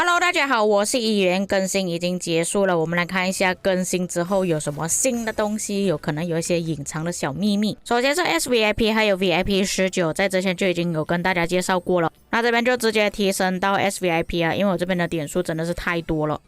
Hello，大家好，我是议员。更新已经结束了，我们来看一下更新之后有什么新的东西，有可能有一些隐藏的小秘密。首先是 SVIP 还有 VIP19，在之前就已经有跟大家介绍过了。那这边就直接提升到 SVIP 啊，因为我这边的点数真的是太多了。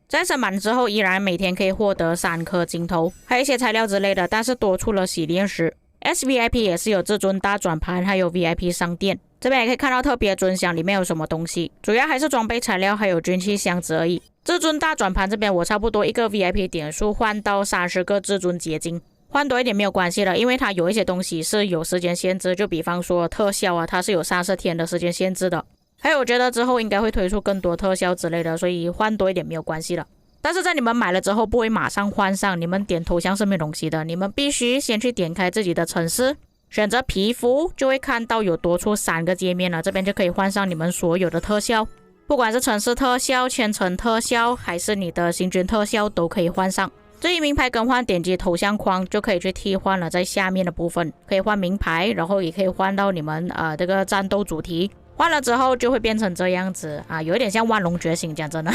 在升满之后，依然每天可以获得3颗金头，还有一些材料之类的，但是多出了洗炼石。SVIP 也是有至尊大转盘，还有 VIP 商店。这边也可以看到特别尊箱里面有什么东西，主要还是装备材料还有军器箱子而已。至尊大转盘这边我差不多一个 VIP 点数换到30个至尊结晶，换多一点没有关系的，因为它有一些东西是有时间限制，就比方说特效啊，它是有30天的时间限制的。还有我觉得之后应该会推出更多特效之类的，所以换多一点没有关系的。但是在你们买了之后不会马上换上，你们点头像是没东西的，你们必须先去点开自己的城市，选择皮肤，就会看到有多出3个界面了，这边就可以换上你们所有的特效，不管是城市特效、千层特效还是你的行军特效都可以换上。至于名牌更换，点击头像框就可以去替换了，在下面的部分可以换名牌，然后也可以换到你们这个战斗主题，换了之后就会变成这样子啊，有一点像万龙觉醒，讲真的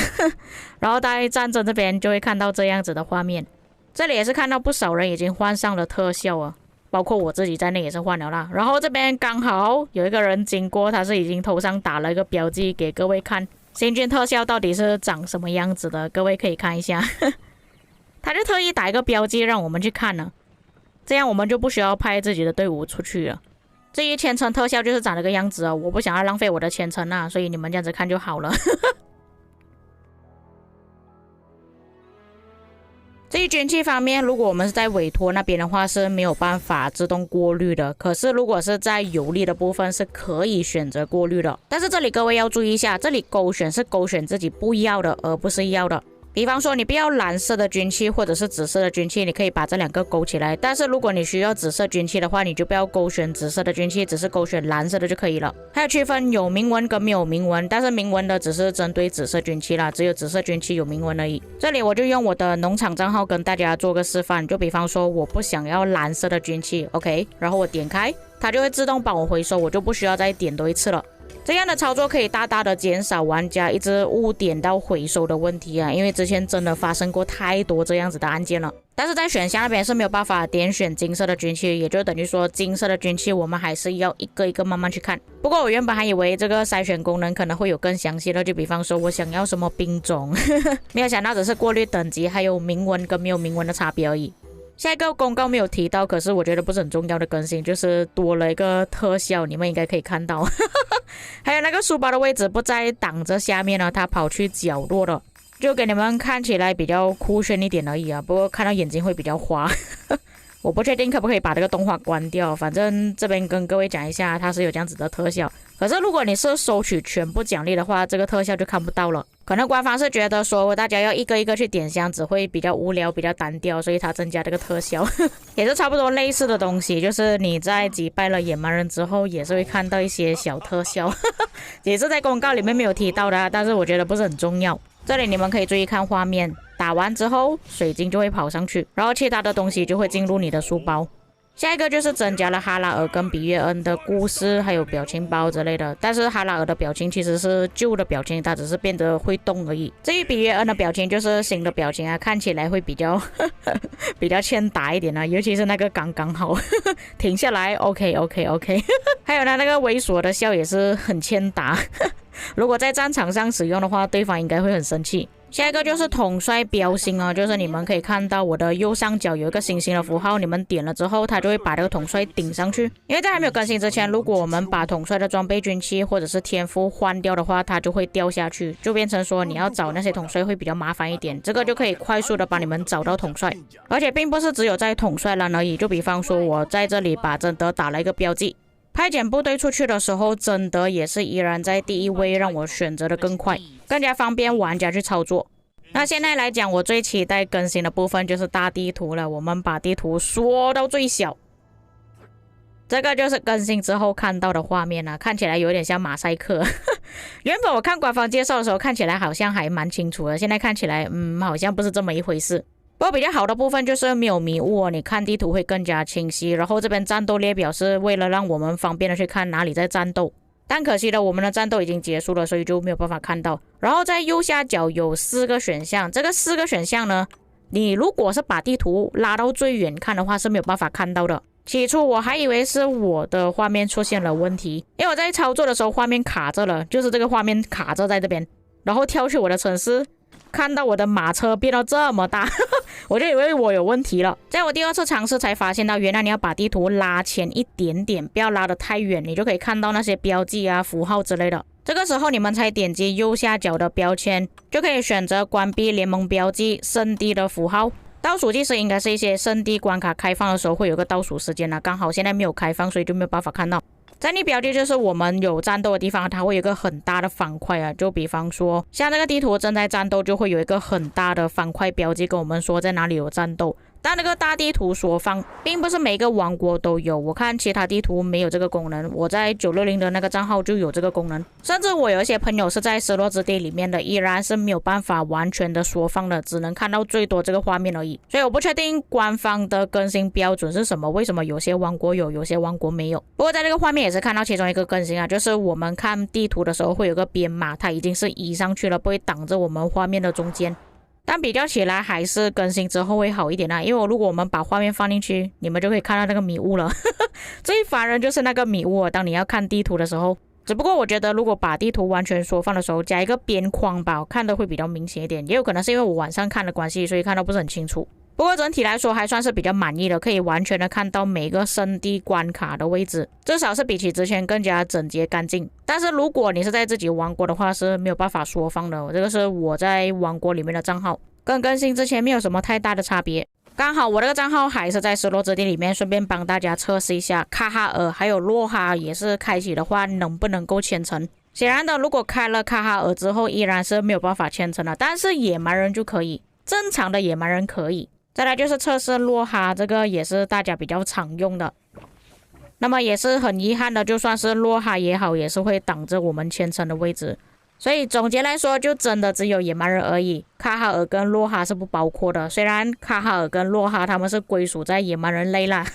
然后在战争这边就会看到这样子的画面。这里也是看到不少人已经换上了特效啊，包括我自己在内也是换了啦。然后这边刚好有一个人经过，他是已经头上打了一个标记给各位看，行军特效到底是长什么样子的，各位可以看一下他就特意打一个标记让我们去看呢，这样我们就不需要派自己的队伍出去了。至于千层特效就是长这个样子哦，我不想要浪费我的千层啊，所以你们这样子看就好了至于军器方面，如果我们是在委托那边的话是没有办法自动过滤的，可是如果是在游历的部分是可以选择过滤的。但是这里各位要注意一下，这里勾选是勾选自己不要的，而不是要的。比方说你不要蓝色的军器或者是紫色的军器，你可以把这2个勾起来，但是如果你需要紫色军器的话，你就不要勾选紫色的军器，只是勾选蓝色的就可以了。还有区分有铭文跟没有铭文，但是铭文的只是针对紫色军器啦，只有紫色军器有铭文而已。这里我就用我的农场账号跟大家做个示范，就比方说我不想要蓝色的军器 OK， 然后我点开它就会自动帮我回收，我就不需要再点多一次了。这样的操作可以大大的减少玩家一直误点到回收的问题啊，因为之前真的发生过太多这样子的案件了。但是在选项那边是没有办法点选金色的军器，也就等于说金色的军器我们还是要一个一个慢慢去看。不过我原本还以为这个筛选功能可能会有更详细的，就比方说我想要什么兵种没有想到只是过滤等级还有铭文跟没有铭文的差别而已。下一个公告没有提到，可是我觉得不是很重要的更新，就是多了一个特效，你们应该可以看到还有那个书包的位置不再挡着下面了，它跑去角落了，就给你们看起来比较酷炫一点而已啊，不过看到眼睛会比较花我不确定可不可以把这个动画关掉，反正这边跟各位讲一下它是有这样子的特效。可是如果你是收取全部奖励的话，这个特效就看不到了。可能官方是觉得说大家要一个一个去点箱子会比较无聊比较单调，所以它增加这个特效也是差不多类似的东西，就是你在击败了野蛮人之后也是会看到一些小特效也是在公告里面没有提到的但是我觉得不是很重要。这里你们可以注意看画面，打完之后水晶就会跑上去，然后其他的东西就会进入你的书包。下一个就是增加了哈拉尔跟比约恩的故事还有表情包之类的，但是哈拉尔的表情其实是旧的表情，它只是变得会动而已。至于比约恩的表情就是新的表情啊，看起来会比较比较欠打一点啊，尤其是那个刚刚好停下来 OK 还有呢那个猥琐的笑也是很欠打如果在战场上使用的话，对方应该会很生气。下一个就是统帅标星哦，就是你们可以看到我的右上角有一个星星的符号，你们点了之后它就会把这个统帅顶上去。因为在还没有更新之前，如果我们把统帅的装备军器或者是天赋换掉的话，它就会掉下去，就变成说你要找那些统帅会比较麻烦一点，这个就可以快速的帮你们找到统帅。而且并不是只有在统帅栏而已，就比方说我在这里把真德打了一个标记，派遣部队出去的时候，真德也是依然在第一位，让我选择的更快，更加方便玩家去操作。那现在来讲，我最期待更新的部分就是大地图了，我们把地图缩到最小。这个就是更新之后看到的画面啊，看起来有点像马赛克原本我看官方介绍的时候看起来好像还蛮清楚的，现在看起来好像不是这么一回事。不过比较好的部分就是没有迷雾哦，你看地图会更加清晰，然后这边战斗列表是为了让我们方便的去看哪里在战斗。但可惜的，我们的战斗已经结束了，所以就没有办法看到。然后在右下角有4个选项，这个4个选项呢，你如果是把地图拉到最远看的话是没有办法看到的。起初我还以为是我的画面出现了问题，因为我在操作的时候画面卡着了，就是这个画面卡着在这边，然后跳去我的城市，看到我的马车变到这么大我就以为我有问题了。在我第2次尝试才发现到，原来你要把地图拉前一点点，不要拉得太远，你就可以看到那些标记啊、符号之类的。这个时候你们才点击右下角的标签，就可以选择关闭联盟标记、圣地的符号。倒数计时应该是一些圣地关卡开放的时候会有个倒数时间刚好现在没有开放，所以就没有办法看到。在你标记就是我们有战斗的地方，它会有一个很大的方块就比方说像这个地图正在战斗，就会有一个很大的方块标记跟我们说在哪里有战斗。但那个大地图缩放并不是每个王国都有，我看其他地图没有这个功能，我在960的那个账号就有这个功能。甚至我有一些朋友是在失落之地里面的，依然是没有办法完全的缩放的，只能看到最多这个画面而已。所以我不确定官方的更新标准是什么，为什么有些王国有，有些王国没有。不过在这个画面也是看到其中一个更新就是我们看地图的时候会有个编码，它已经是移上去了，不会挡着我们画面的中间。但比较起来还是更新之后会好一点因为如果我们把画面放进去，你们就可以看到那个迷雾了最烦人就是那个迷雾当你要看地图的时候。只不过我觉得如果把地图完全缩放的时候加一个边框吧，我看的会比较明显一点，也有可能是因为我晚上看的关系，所以看到不是很清楚。不过整体来说还算是比较满意的，可以完全的看到每个圣地关卡的位置，至少是比起之前更加整洁干净。但是如果你是在自己王国的话是没有办法缩放的，这个是我在王国里面的账号，跟更新之前没有什么太大的差别。刚好我这个账号还是在失落之地里面，顺便帮大家测试一下卡哈尔还有洛哈也是开启的话能不能够签成。显然的，如果开了卡哈尔之后依然是没有办法签成的，但是野蛮人就可以，正常的野蛮人可以。再来就是测试洛哈，这个也是大家比较常用的。那么也是很遗憾的，就算是洛哈也好，也是会挡着我们签成的位置。所以总结来说，就真的只有野蛮人而已，卡哈尔跟洛哈是不包括的。虽然卡哈尔跟洛哈他们是归属在野蛮人类啦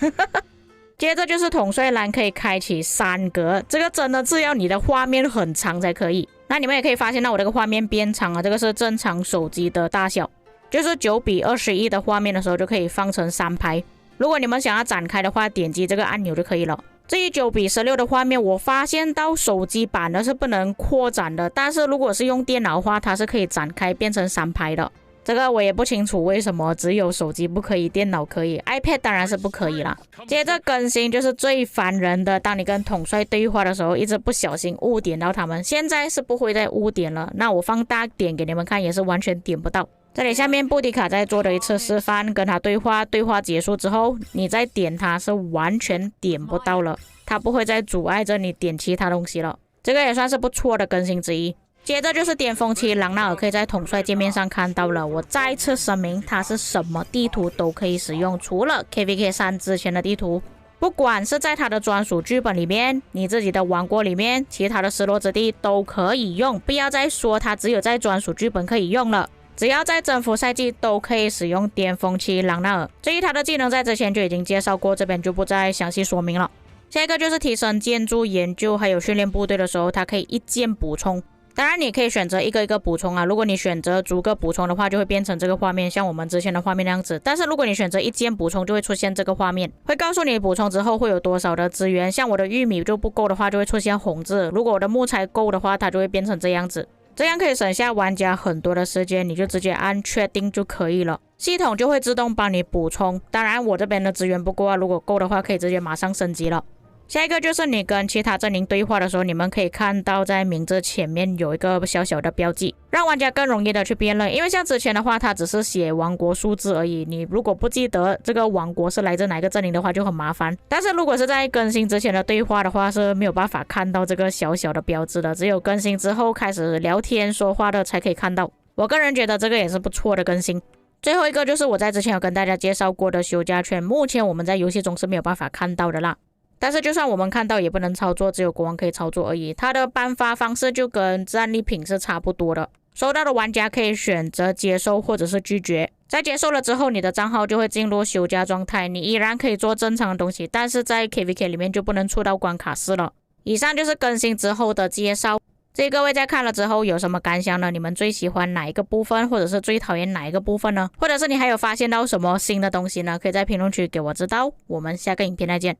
接着就是统帅栏可以开启3格，这个真的是要你的画面很长才可以。那你们也可以发现到我这个画面变长这个是正常手机的大小，就是9:21的画面的时候就可以放成3排。如果你们想要展开的话，点击这个按钮就可以了。至于9:16的画面，我发现到手机版的是不能扩展的，但是如果是用电脑的话，它是可以展开变成3排的。这个我也不清楚为什么只有手机不可以，电脑可以， iPad 当然是不可以啦。接着更新就是最烦人的，当你跟统帅对话的时候一直不小心误点到他们，现在是不会再误点了，那我放大点给你们看也是完全点不到。这里下面布迪卡在做的一次示范，跟他对话，对话结束之后你再点他是完全点不到了，他不会再阻碍着你点其他东西了，这个也算是不错的更新之一。接着就是巅峰期朗纳尔可以在统帅界面上看到了，我再次声明它是什么地图都可以使用，除了 KVK3 之前的地图，不管是在它的专属剧本里面，你自己的王国里面，其他的失落之地都可以用，不要再说它只有在专属剧本可以用了，只要在征服赛季都可以使用巅峰期朗纳尔。至于他的技能在之前就已经介绍过，这边就不再详细说明了。下一个就是提升建筑研究还有训练部队的时候，它可以一键补充，当然你可以选择一个一个补充如果你选择逐个补充的话就会变成这个画面，像我们之前的画面那样子，但是如果你选择一键补充就会出现这个画面，会告诉你补充之后会有多少的资源，像我的玉米就不够的话就会出现红字，如果我的木材够的话它就会变成这样子，这样可以省下玩家很多的时间，你就直接按确定就可以了，系统就会自动帮你补充。当然我这边的资源不够如果够的话可以直接马上升级了。下一个就是你跟其他阵营对话的时候，你们可以看到在名字前面有一个小小的标记，让玩家更容易的去辨认，因为像之前的话它只是写王国数字而已，你如果不记得这个王国是来自哪个阵营的话就很麻烦。但是如果是在更新之前的对话的话是没有办法看到这个小小的标志的，只有更新之后开始聊天说话的才可以看到，我个人觉得这个也是不错的更新。最后一个就是我在之前有跟大家介绍过的休假券，目前我们在游戏中是没有办法看到的啦，但是就算我们看到也不能操作，只有国王可以操作而已。它的颁发方式就跟战利品是差不多的，收到的玩家可以选择接受或者是拒绝，在接受了之后你的账号就会进入休假状态，你依然可以做正常的东西，但是在 KVK 里面就不能触到关卡室了，以上就是更新之后的介绍。至于各位在看了之后有什么感想呢？你们最喜欢哪一个部分，或者是最讨厌哪一个部分呢？或者是你还有发现到什么新的东西呢？可以在评论区给我知道。我们下个影片再见。